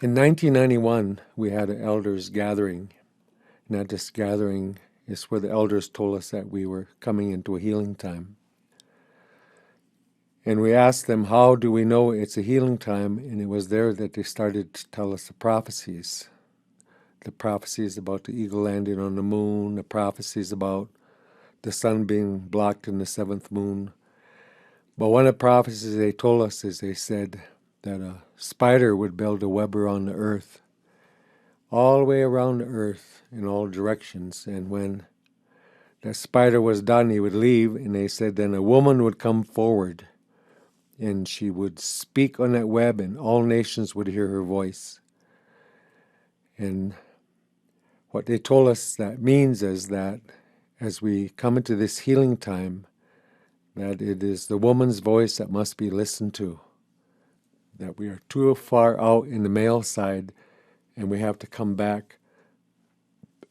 In 1991, we had an elders gathering. And at this gathering is where the elders told us that we were coming into a healing time. And we asked them, how do we know it's a healing time? And it was there that they started to tell us the prophecies. The prophecies about the eagle landing on the moon, the prophecies about the sun being blocked in the seventh moon. But one of the prophecies they told us is they said that a spider would build a web around the earth, all the way around the earth in all directions. And when that spider was done, he would leave, and they said then a woman would come forward and she would speak on that web and all nations would hear her voice. And what they told us that means is that as we come into this healing time, that it is the woman's voice that must be listened to, that we are too far out in the male side and we have to come back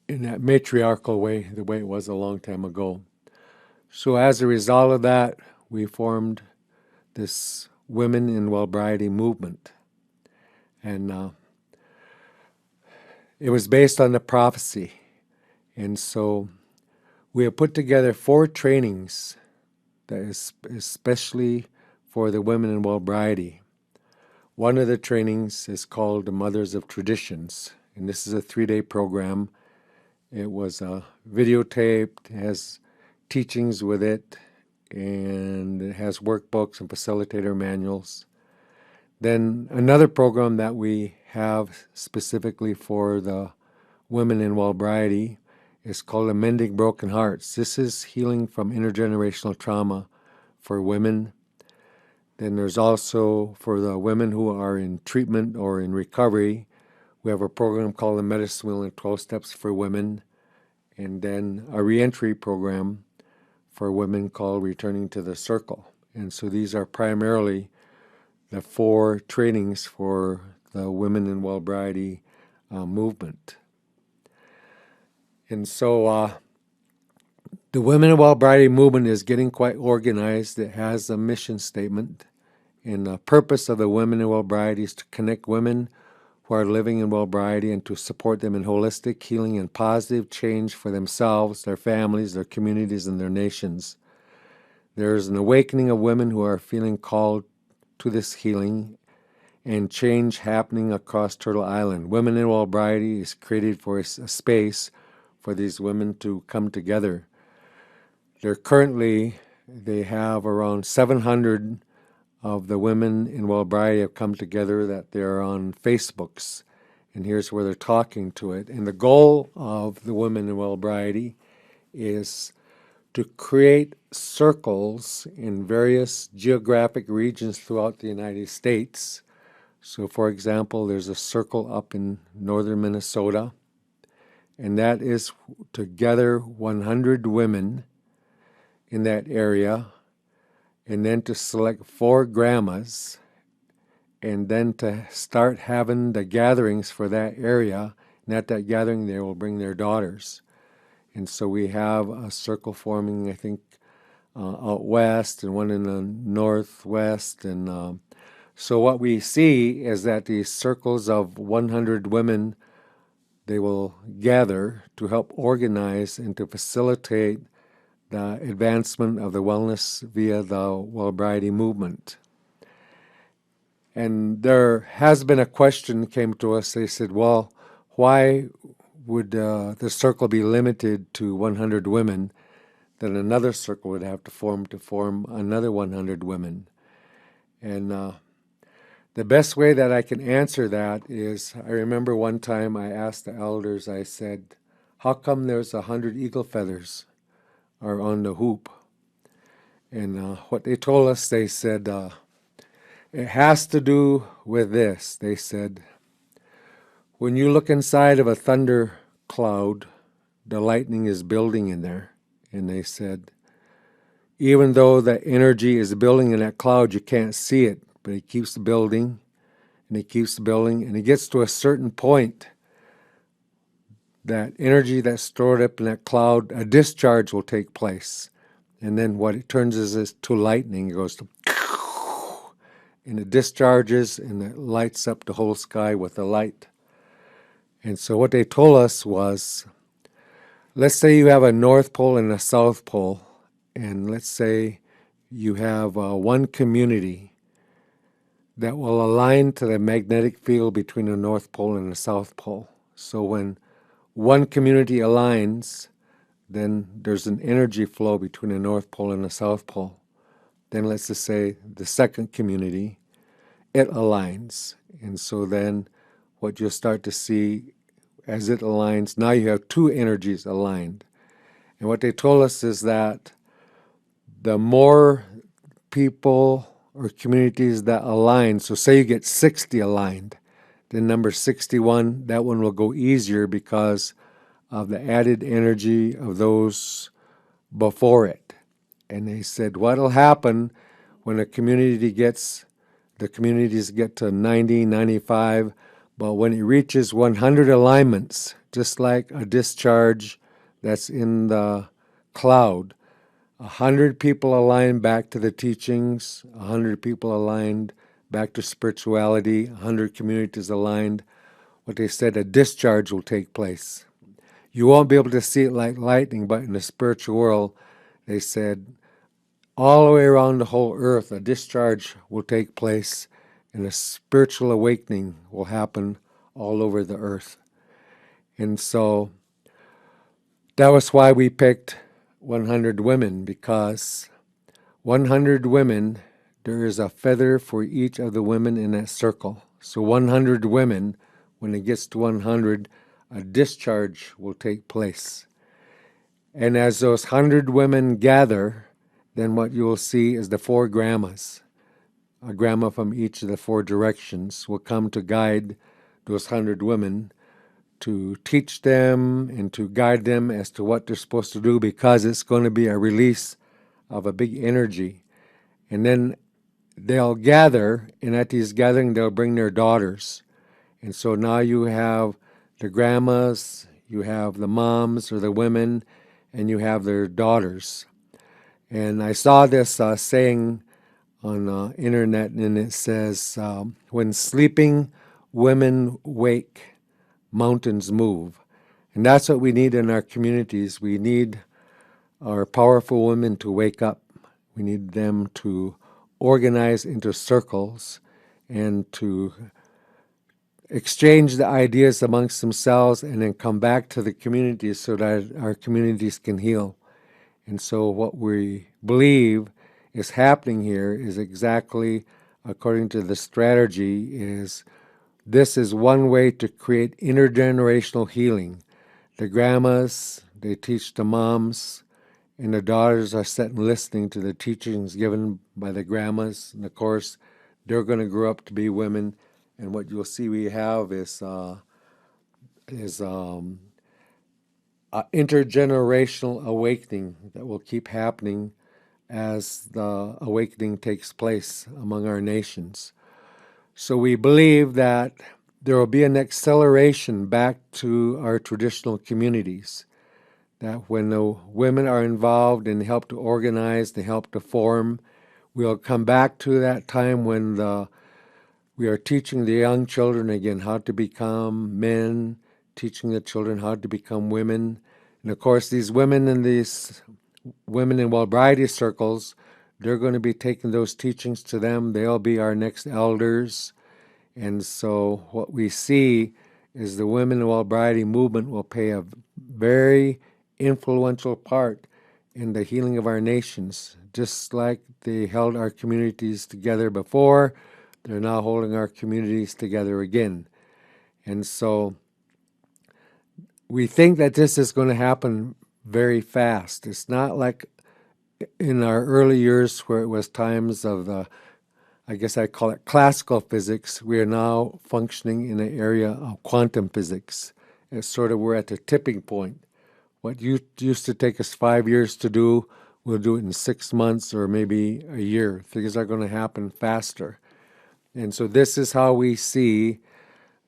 in that matriarchal way, the way it was a long time ago. So as a result of that, we formed this Women in Wellbriety movement. And it was based on the prophecy. And so we have put together 4 trainings that is especially for the women in Wellbriety. One of the trainings is called the Mothers of Traditions. And this is a 3-day program. It was videotaped, it has teachings with it, and it has workbooks and facilitator manuals. Then another program that we have specifically for the women in Wellbriety is called Amending Broken Hearts. This is healing from intergenerational trauma for women. Then there's also for the women who are in treatment or in recovery, we have a program called the Medicine Wheel and 12 Steps for Women, and then a reentry program for women called Returning to the Circle. And so these are primarily the 4 trainings for the Women in Wellbriety movement. And so the Women in Wellbriety movement is getting quite organized. It has a mission statement. And the purpose of the Women in Wellbriety is to connect women who are living in Wellbriety and to support them in holistic healing and positive change for themselves, their families, their communities, and their nations. There is an awakening of women who are feeling called to this healing and change happening across Turtle Island. Women in Wellbriety is created for a space for these women to come together. They have around 700 of the women in Wellbriety have come together that they're on Facebooks, and here's where they're talking to it. And the goal of the Women in Wellbriety is to create circles in various geographic regions throughout the United States. So for example, there's a circle up in northern Minnesota, and that is to gather 100 women in that area, and then to select 4 grandmas, and then to start having the gatherings for that area. And at that gathering, they will bring their daughters. And so we have a circle forming, I think, out west and one in the northwest. And so what we see is that these circles of 100 women, they will gather to help organize and to facilitate the advancement of the wellness via the Wellbriety movement. And there has been a question came to us. They said, well, why would the circle be limited to 100 women? Then another circle would have to form another 100 women. And the best way that I can answer that is, I remember one time I asked the elders, I said, how come there's 100 eagle feathers are on the hoop? And what they told us, they said, it has to do with this. They said, when you look inside of a thunder cloud, the lightning is building in there. And they said, even though the energy is building in that cloud, you can't see it, but it keeps building, and it keeps building, and it gets to a certain point. That energy that's stored up in that cloud, a discharge will take place. And then what it turns is to lightning. It goes to, and it discharges and it lights up the whole sky with the light. And so what they told us was, let's say you have a North Pole and a South Pole, and let's say you have one community that will align to the magnetic field between the North Pole and the South Pole. So when one community aligns, then there's an energy flow between the North Pole and the South Pole. Then let's just say the second community, it aligns. And so then what you'll start to see as it aligns, now you have two energies aligned. And what they told us is that the more people or communities that align, so say you get 60 aligned, then number 61, that one will go easier because of the added energy of those before it. And they said what'll happen when the communities get to 90, 95, but when it reaches 100 alignments, just like a discharge that's in the cloud, 100 people aligned back to the teachings, 100 people aligned back to spirituality, 100 communities aligned, what they said, a discharge will take place. You won't be able to see it like lightning, but in the spiritual world, they said, all the way around the whole earth, a discharge will take place and a spiritual awakening will happen all over the earth. And so that was why we picked 100 women, because 100 women, there is a feather for each of the women in that circle. So 100 women, when it gets to 100, a discharge will take place. And as those 100 women gather, then what you will see is the 4 grammas. A gramma from each of the 4 directions will come to guide those 100 women, to teach them and to guide them as to what they're supposed to do, because it's going to be a release of a big energy. And then they'll gather, and at these gatherings they'll bring their daughters. And so now you have the grandmas, you have the moms or the women, and you have their daughters. And I saw this saying on the internet, and it says, when sleeping women wake, mountains move. And that's what we need in our communities. We need our powerful women to wake up. We need them to organize into circles and to exchange the ideas amongst themselves and then come back to the communities so that our communities can heal. And so what we believe is happening here is exactly according to the strategy is this is one way to create intergenerational healing. The grandmas, they teach the moms, and the daughters are sitting listening to the teachings given by the grandmas. And of course, they're going to grow up to be women. And what you'll see we have is intergenerational awakening that will keep happening as the awakening takes place among our nations. So we believe that there will be an acceleration back to our traditional communities, that when the women are involved and help to organize, they help to form, we'll come back to that time when we are teaching the young children again how to become men, teaching the children how to become women. And of course, these women in Wellbriety circles, they're going to be taking those teachings to them. They'll be our next elders. And so what we see is the women in Wellbriety movement will play a very influential part in the healing of our nations. Just like they held our communities together before, they're now holding our communities together again. And so we think that this is going to happen very fast. It's not like in our early years where it was times of I guess I call it classical physics. We are now functioning in an area of quantum physics. It's sort of we're at the tipping point. What used to take us 5 years to do, we'll do it in 6 months or maybe a year. Things are going to happen faster. And so this is how we see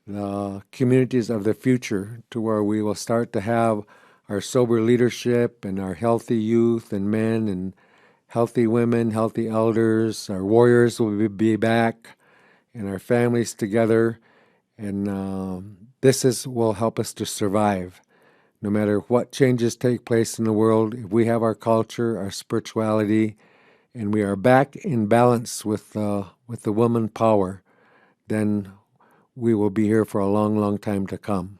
the communities of the future, to where we will start to have our sober leadership and our healthy youth and men healthy women, healthy elders, our warriors will be back, and our families together. And will help us to survive. No matter what changes take place in the world, if we have our culture, our spirituality, and we are back in balance with the woman power, then we will be here for a long, long time to come.